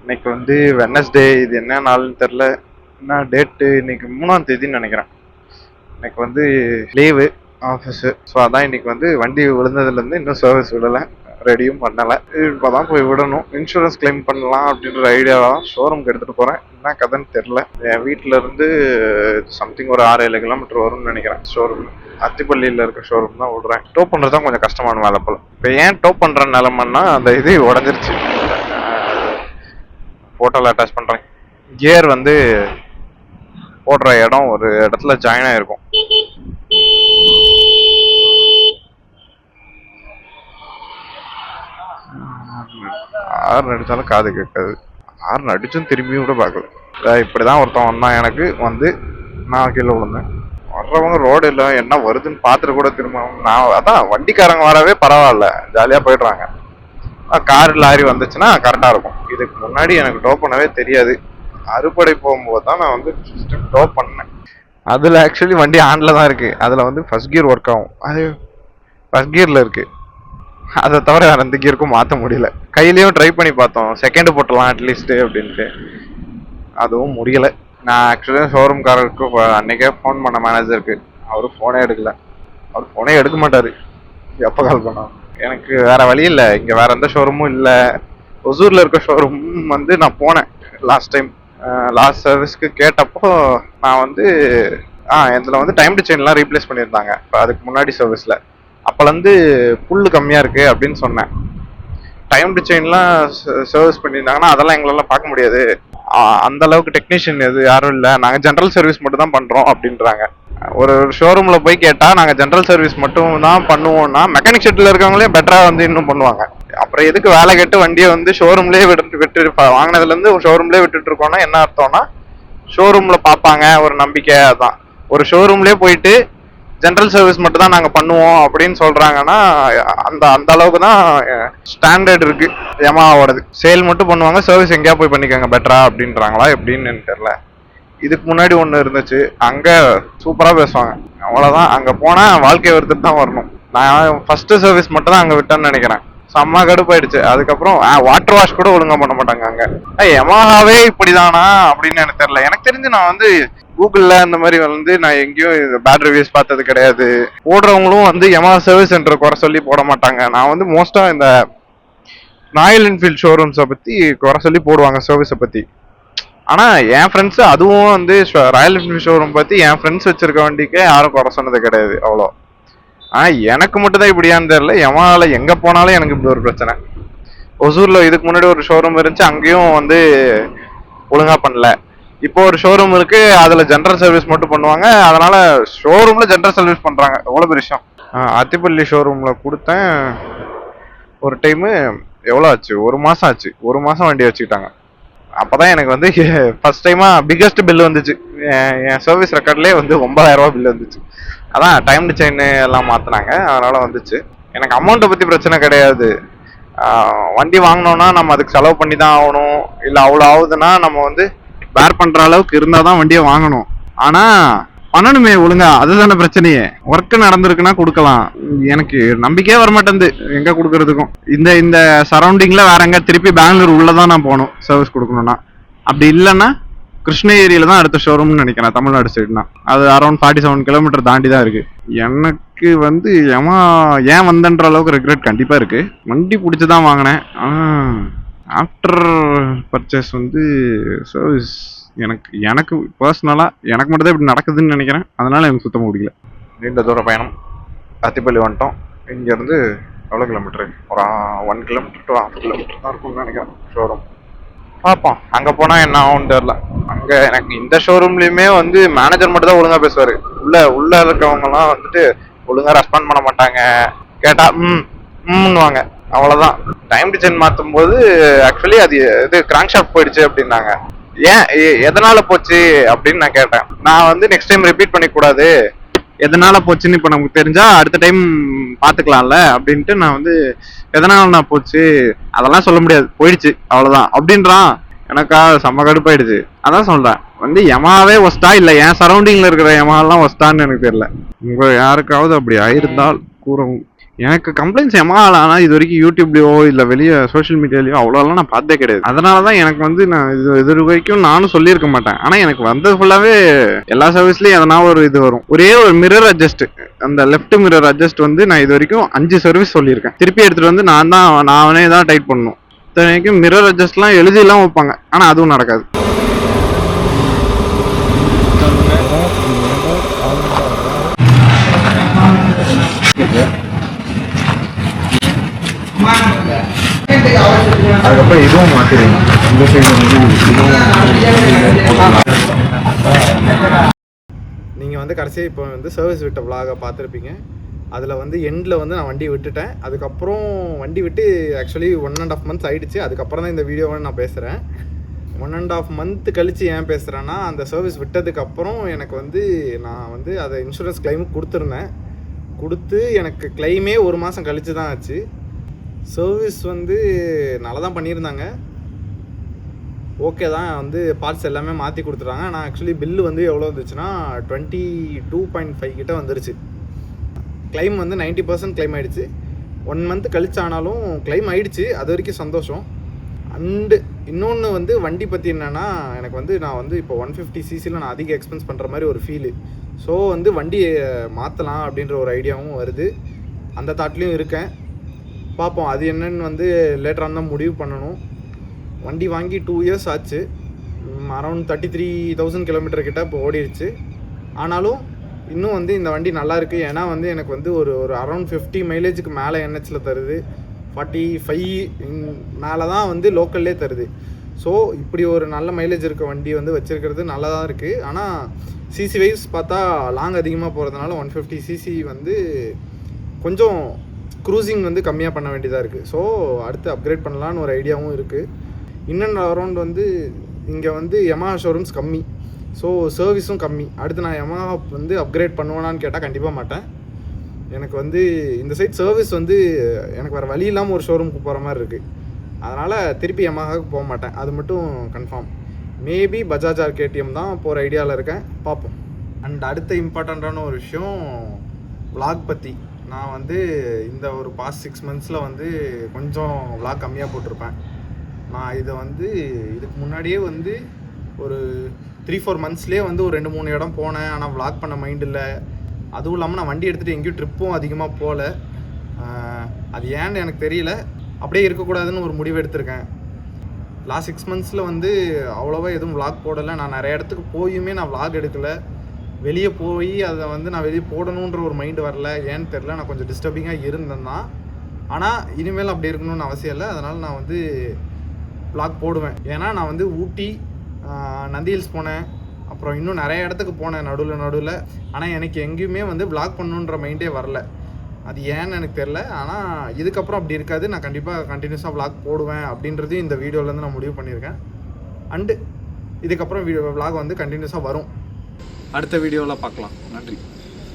இன்னைக்கு வந்து வெனஸ்டே. இது என்ன நாள்னு தெரில. என்ன டேட்டு? இன்னைக்கு 3ஆம் தேதின்னு நினைக்கிறேன். இன்னைக்கு வந்து லீவு ஆஃபீஸு. ஸோ அதான் இன்னைக்கு வந்து வண்டி விழுந்ததுலேருந்து இன்னும் சர்வீஸ் விடலை, ரெடியும் பண்ணலை. இப்போ தான் போய் விடணும். இன்சூரன்ஸ் கிளைம் பண்ணலாம் அப்படின்ற ஐடியாவாக ஷோரூம்க்கு எடுத்துகிட்டு போகிறேன். என்ன கதைன்னு தெரில. என் வீட்டில் இருந்து சம்திங் ஒரு 6-7 கிலோமீட்டர் வரும்னு நினைக்கிறேன் ஷோரூம். அத்திப்பள்ளியில் இருக்க ஷோரூம் தான் விடுறேன். டோப் பண்ணுறது தான் கொஞ்சம் கஷ்டமான வேலை போல். இப்போ ஏன் டோப் பண்ணுற நிலமன்னா அந்த இது உடஞ்சிருச்சு. ஃபோட்டோவில் அட்டாச் பண்ணுறேன். கியர் வந்து போடுற இடம் ஒரு இடத்துல ஜாயின் ஆகிருக்கும். ஆறு அடித்தாலும் காது கேட்காது. ஆறு அடிச்சும் திரும்பியும் கூட பார்க்கல. இப்படிதான் ஒருத்தன் வந்தான் எனக்கு வந்து, நான் கீழே விழுந்தேன். வர்றவங்க ரோடு இல்லை என்ன வருதுன்னு பார்த்துட்டு கூட திரும்ப நான் அதான் வண்டிக்காரங்க வரவே பரவாயில்ல, ஜாலியாக போயிடுறாங்க. கார் லாரி வந்துச்சுன்னா கரெக்டாக இருக்கும். இதுக்கு முன்னாடி எனக்கு டோ பண்ணவே தெரியாது. அறுபடை போகும்போது தான் நான் வந்து டோ பண்ணேன். அதில் ஆக்சுவலி வண்டி ஆனில் தான் இருக்குது. அதில் வந்து ஃபர்ஸ்ட் கியர் ஒர்க் ஆகும். அது ஃபர்ஸ்ட் கியரில் இருக்குது. அதை தவிர வேறு எந்த கியருக்கும் மாற்ற முடியல. கையிலையும் ட்ரை பண்ணி பார்த்தோம், செகண்டு போட்டலாம் அட்லீஸ்ட்டு அப்படின்ட்டு. அதுவும் முடியலை. நான் ஆக்சுவலாக ஷோரூம்காரருக்கு அன்றைக்கே ஃபோன் பண்ண மேனேஜருக்கு. அவர் ஃபோனே எடுக்கல. அவர் ஃபோனே எடுக்க மாட்டார் எப்போ கால் பண்ணோம். எனக்கு வேறு வழி இல்லை. இங்கே வேறு எந்த ஷோரூமும் இல்லை. ஒசூரில் இருக்க ஷோரூம் வந்து நான் போனேன் லாஸ்ட் டைம். லாஸ்ட் சர்வீஸ்க்கு கேட்டப்போ நான் வந்து இதில் வந்து டைம் டு செயின்லாம் ரீப்ளேஸ் பண்ணியிருந்தாங்க. இப்போ அதுக்கு முன்னாடி சர்வீஸில் அப்போலேருந்து புல் கம்மியாக இருக்குது அப்படின்னு சொன்னேன். டைம் டு செயின்லாம் சர்வீஸ் பண்ணியிருந்தாங்கன்னா அதெல்லாம் எங்களால் பார்க்க முடியாது. அந்த அளவுக்கு டெக்னீஷியன் யாரும் இல்லை, நாங்கள் ஜென்ரல் சர்வீஸ் மட்டும் தான் பண்ணுறோம் அப்படின்றாங்க. ஒரு ஷோரூமில் போய் கேட்டால் நாங்கள் ஜென்ரல் சர்வீஸ் மட்டும் தான் பண்ணுவோம்னா மெக்கானிக் ஷெட்டில் இருக்கவங்களே பெட்டராக வந்து இன்னும் பண்ணுவாங்க. அப்புறம் எதுக்கு வேலை கேட்டு வண்டியை வந்து ஷோரூம்லேயே விட்டு வாங்கினதுலேருந்து ஷோரூம்லேயே விட்டுட்டு இருக்கோம்னா என்ன அர்த்தம்னா, ஷோரூமில் பார்ப்பாங்க ஒரு நம்பிக்கை. அதான் ஒரு ஷோரூம்லேயே போயிட்டு ஜென்ரல் சர்வீஸ் மட்டும் தான் நாங்கள் பண்ணுவோம் அப்படின்னு சொல்கிறாங்கன்னா அந்த அந்த அளவுக்கு தான் ஸ்டாண்டர்ட் இருக்குது யமாவோடது. சேல் மட்டும் பண்ணுவாங்க, சர்வீஸ் எங்கேயா போய் பண்ணிக்கோங்க பெட்டரா அப்படின்றாங்களா எப்படின்னு தெரில. இதுக்கு முன்னாடி ஒன்று இருந்துச்சு, அங்கே சூப்பராக பேசுவாங்க. அவ்வளோதான், அங்கே போனால் வாழ்க்கையை எடுத்துட்டு தான் வரணும். நான் ஃபஸ்ட்டு சர்வீஸ் மட்டும் தான் அங்கே விட்டேன்னு நினைக்கிறேன். செம்ம கடுப்பாயிடுச்சு. அதுக்கப்புறம் வாட்டர் வாஷ் கூட ஒழுங்காக பண்ண மாட்டாங்க அங்கே. யமாஹாவே இப்படிதானா அப்படின்னு எனக்கு தெரியல. எனக்கு தெரிஞ்சு நான் வந்து கூகுளில் இந்த மாதிரி வந்து நான் எங்கேயும் பேட் ரிவ்யூஸ் பார்த்தது கிடையாது. போடுறவங்களும் வந்து யமாஹா சர்வீஸ் சென்டர் குறை சொல்லி போட மாட்டாங்க. நான் வந்து மோஸ்ட்டாக இந்த ராயல் என்ஃபீல்ட் ஷோரூம்ஸை பற்றி குறை சொல்லி போடுவாங்க சர்வீஸை பற்றி. ஆனால் என் ஃப்ரெண்ட்ஸு அதுவும் வந்து ராயல் என்ஃபீல்ட் ஷோரூம் பற்றி என் ஃப்ரெண்ட்ஸ் வச்சுருக்க வண்டிக்கே யாரும் குறை சொன்னது கிடையாது அவ்வளோ. ஆனால் எனக்கு மட்டும் தான் இப்படியான்னு தெரியல. யமாஹாவில் எங்கே போனாலும் எனக்கு இப்படி ஒரு பிரச்சனை. ஒசூரில் இதுக்கு முன்னாடி ஒரு ஷோரூம் இருந்துச்சு, அங்கேயும் வந்து ஒழுங்காக பண்ணல. இப்போ ஒரு ஷோரூம் இருக்கு, அதில் ஜென்ரல் சர்வீஸ் மட்டும் பண்ணுவாங்க. அதனால ஷோரூமில் ஜென்ரல் சர்வீஸ் பண்ணுறாங்க. எவ்வளோ பெரிய விஷயம். அத்திப்பள்ளி ஷோரூமில் கொடுத்தேன் ஒரு டைமு. எவ்வளோ ஆச்சு? 1 மாதம் ஆச்சு. 1 மாதம் வண்டி வச்சுக்கிட்டாங்க. அப்போதான் எனக்கு வந்து ஃபர்ஸ்ட் டைமாக பிக்கஸ்ட் பில் வந்துச்சு. என் சர்வீஸ் ரெக்கார்ட்லேயே வந்து 9,000 ரூபா பில் வந்துச்சு. அதான் டைம் டு செயின் எல்லாம் மாற்றினாங்க, அதனால் வந்துச்சு. எனக்கு அமௌண்ட்டை பற்றி பிரச்சனை கிடையாது. வண்டி வாங்கினோன்னா நம்ம அதுக்கு செலவு பண்ணி தான் ஆகணும். இல்லை அவ்வளோ ஆகுதுன்னா நம்ம வந்து பேர் பண்ணுற அளவுக்கு இருந்தால் தான் வண்டியை வாங்கணும். ஆனால் பண்ணணுமே ஒழுங்கா, அதுதானே பிரச்சனையே. ஒர்க்கு நடந்திருக்குன்னா கொடுக்கலாம். எனக்கு நம்பிக்கையே வரமாட்டேங்குது எங்கே கொடுக்கறதுக்கும். இந்த இந்த சரௌண்டிங்கில் வேற எங்கே திருப்பி பெங்களூர் உள்ளே தான் நான் போகணும் சர்வீஸ் கொடுக்கணும்னா. அப்படி இல்லைன்னா கிருஷ்ணகிரியில் தான் அடுத்த ஷோரூம்னு நினைக்கிறேன், தமிழ்நாடு சைடுனா. அது அரௌண்ட் 47 கிலோமீட்டர் தாண்டி தான் இருக்குது. எனக்கு வந்து ஏன் வந்தன்ற அளவுக்கு ரெக்ரெட் கண்டிப்பாக இருக்குது. வண்டி பிடிச்சி தான் வாங்கினேன். ஆஃப்டர் பர்ச்சேஸ் வந்து சர்வீஸ் எனக்கு பர்சனலாக எனக்கு மட்டும் தான் இப்படி நடக்குதுன்னு நினைக்கிறேன். அதனால் எனக்கு சுத்தமாக பிடிக்கல. நீண்ட தூர பயணம். அத்திப்பள்ளி வந்துட்டோம். இங்கேருந்து எவ்வளோ கிலோமீட்டரு? ஒரு 1 கிலோமீட்டர் to 1/2 கிலோமீட்டர் தான் இருக்கும்னு நினைக்கிறேன் ஷோரூம். பார்ப்போம் அங்கே போனால் என்ன ஆகும்னு தெரில. அங்கே எனக்கு இந்த ஷோரூம்லேயுமே வந்து மேனேஜர் மட்டும் தான் ஒழுங்காக பேசுவார். உள்ளே இருக்கவங்கலாம் வந்துட்டு ஒழுங்காக ரெஸ்பாண்ட் பண்ண மாட்டாங்க. கேட்டால் ம்னுவாங்க, அவ்வளோதான். டைம் டு செயின் மாற்றும் போது ஆக்சுவலி அது இது கிராங்க் ஷாஃப்ட் போயிடுச்சு அப்படின்னாங்க. ஏன் எதனால போச்சு அப்படின்னு நான் கேட்டேன். நான் வந்து நெக்ஸ்ட் டைம் ரிப்பீட் பண்ணிக்கூடாது, எதனால போச்சுன்னு இப்போ நமக்கு தெரிஞ்சா அடுத்த டைம் பார்த்துக்கலாம்ல அப்படின்ட்டு நான் வந்து எதனால நான் போச்சு அதெல்லாம் சொல்ல முடியாது, போயிடுச்சு அவ்வளோதான் அப்படின்றான். எனக்கா செம்ம கடுப்பாயிடுச்சு. அதான் சொல்கிறேன், வந்து யமாவே ஒஸ்டா இல்லை என் சரௌண்டிங்கில் இருக்கிற யமாலாம் ஒஸ்டான்னு எனக்கு தெரியல. உங்கள் யாருக்காவது அப்படி ஆயிருந்தால் கூறவும். எனக்கு கம்ப்ளைண்ட்ஸ் எமால் ஆனால் இது வரைக்கும் யூடியூப்லையோ இல்லை வெளியே சோஷியல் மீடியாலையோ அவ்வளோலாம் நான் பார்த்தே கிடையாது. அதனால தான் எனக்கு வந்து நான் இது வரைக்கும் நானும் சொல்லியிருக்க மாட்டேன். ஆனால் எனக்கு வந்தது ஃபுல்லாகவே எல்லா சர்வீஸ்லையும் எதனா ஒரு இது வரும். ஒரே ஒரு மிரர் அட்ஜஸ்ட், அந்த லெஃப்ட் மிரர் அட்ஜஸ்ட் வந்து நான் இது வரைக்கும் 5 சர்வீஸ் சொல்லியிருக்கேன். திருப்பி எடுத்துகிட்டு வந்து நானே தான் டைட் பண்ணணும். இத்தனைக்கும் மிரர் அட்ஜஸ்ட்லாம் எழுதிலாம் வைப்பாங்க, ஆனால் அதுவும் நடக்காது. அதுக்கப்புறம் இதுவும் மாற்றிடுங்க. இந்த சைடு நீங்கள் வந்து கடைசியாக இப்போ வந்து சர்வீஸ் விட்ட விலாகை பார்த்துருப்பீங்க. அதில் வந்து எண்டில் வந்து நான் வண்டி விட்டுட்டேன். அதுக்கப்புறம் வண்டி விட்டு ஆக்சுவலி 1.5 months ஆகிடுச்சு. அதுக்கப்புறம் தான் இந்த வீடியோவை நான் பேசுகிறேன். 1.5 month கழித்து ஏன் பேசுகிறேன்னா, அந்த சர்வீஸ் விட்டதுக்கப்புறம் எனக்கு வந்து நான் வந்து அதை இன்சூரன்ஸ் கிளைமுக்கு கொடுத்துருந்தேன். கொடுத்து எனக்கு கிளைமே 1 மாதம் கழித்து தான் ஆச்சு. சர்வீஸ் வந்து நல்லா தான் பண்ணியிருந்தாங்க, ஓகே தான். வந்து பார்ட்ஸ் எல்லாமே மாற்றி கொடுத்துட்டாங்க. ஆனால் ஆக்சுவலி பில்லு வந்து எவ்வளோ வந்துச்சுன்னா 22.5 கிட்ட வந்துருச்சு. கிளைம் வந்து 90% கிளைம் ஆகிடுச்சு. 1 month கழிச்சு ஆனாலும் கிளைம் ஆகிடுச்சு. அது வரைக்கும் சந்தோஷம். அண்டு இன்னொன்று வந்து வண்டி பற்றி என்னென்னா, எனக்கு வந்து நான் வந்து இப்போ 150cc நான் அதிக எக்ஸ்பென்ஸ் பண்ணுற மாதிரி ஒரு ஃபீலு. ஸோ வந்து வண்டியை மாற்றலாம் அப்படின்ற ஒரு ஐடியாவும் வருது. அந்த தாட்லேயும் இருக்கேன். பார்ப்போம், அது என்னன்னு வந்து லேட்டராக தான் முடிவு பண்ணணும். வண்டி வாங்கி 2 years ஆச்சு. அரௌண்ட் 33,000 கிலோமீட்டர் கிட்ட இப்போ ஓடிடுச்சு. ஆனாலும் இன்னும் வந்து இந்த வண்டி நல்லா இருக்குது. ஏன்னா வந்து எனக்கு வந்து ஒரு அரௌண்ட் 50 மைலேஜுக்கு மேலே என்ஹெச்சில் தருது. 45 மேலே தான் வந்து லோக்கல்லே தருது. ஸோ இப்படி ஒரு நல்ல மைலேஜ் இருக்க வண்டி வந்து வச்சுருக்கிறது நல்லா தான் இருக்குது. ஆனால் சிசி வைஸ் பார்த்தா லாங் அதிகமாக போகிறதுனால 150cc வந்து கொஞ்சம் க்ரூசிங் வந்து கம்மியாக பண்ண வேண்டியதாக இருக்குது. ஸோ அடுத்து அப்கிரேட் பண்ணலான்னு ஒரு ஐடியாவும் இருக்குது. இன்னொன்று அரௌண்ட் வந்து இங்கே வந்து யமஹா ஷோரூம்ஸ் கம்மி, ஸோ சர்வீஸும் கம்மி. அடுத்து நான் யமஹா வந்து அப்கிரேட் பண்ணுவேனான்னு கேட்டால் கண்டிப்பாக மாட்டேன். எனக்கு வந்து இந்த சைட் சர்வீஸ் வந்து எனக்கு வேறு வழி இல்லாமல் ஒரு ஷோரூமுக்கு போகிற மாதிரி இருக்குது. அதனால் திருப்பி யமஹாவுக்கு போக மாட்டேன், அது மட்டும் confirm. Maybe Bajaj or KTM தான் போகிற ஐடியாவில் இருக்கேன், பார்ப்போம். அண்ட் அடுத்த இம்பார்ட்டண்ட்டான ஒரு விஷயம் விலாக் பற்றி. நான் வந்து இந்த ஒரு பாஸ்ட் 6 monthsல வந்து கொஞ்சம் விலாக் கம்மியாக போட்டிருப்பேன். நான் இதை வந்து இதுக்கு முன்னாடியே வந்து ஒரு 3-4 monthsலேயே வந்து ஒரு 2-3 இடம் போனேன். ஆனால் விலாக் பண்ண மைண்ட் இல்லை. அதுவும் இல்லாமல் நான் வண்டி எடுத்துகிட்டு எங்கேயும் ட்ரிப்பும் அதிகமாக போகல. அது ஏன்னு எனக்கு தெரியல. அப்படியே இருக்கக்கூடாதுன்னு ஒரு முடிவு எடுத்திருக்கேன். லாஸ்ட் 6 monthsல வந்து அவ்வளோவா எதுவும் விலாக் போடலை. நான் நிறைய இடத்துக்கு போயுமே நான் விலாக் எடுக்கலை. வெளியே போய் அதை வந்து நான் வெளியே போடணுன்ற ஒரு மைண்டு வரல, ஏன்னு தெரில. நான் கொஞ்சம் டிஸ்டர்பிங்காக இருந்தேன் தான். ஆனால் இனிமேல் அப்படி இருக்கணும்னு அவசியம் இல்லை. அதனால் நான் வந்து விலாக் போடுவேன். ஏன்னா நான் வந்து ஊட்டி, நந்தி ஹில்ஸ் போனேன், அப்புறம் இன்னும் நிறைய இடத்துக்கு போனேன் நடுவில். ஆனால் எனக்கு எங்கேயுமே வந்து விலாக் பண்ணணுன்ற மைண்டே வரல. அது ஏன்னு எனக்கு தெரில. ஆனால் இதுக்கப்புறம் அப்படி இருக்காது. நான் கண்டிப்பாக கண்டினியூஸாக விலாக் போடுவேன் அப்படின்றதையும் இந்த வீடியோலேருந்து நான் முடிவு பண்ணியிருக்கேன். அண்டு இதுக்கப்புறம் விலாக் வந்து கண்டினியூஸாக வரும். அடுத்த வீடியோவில் பார்க்கலாம். நன்றி.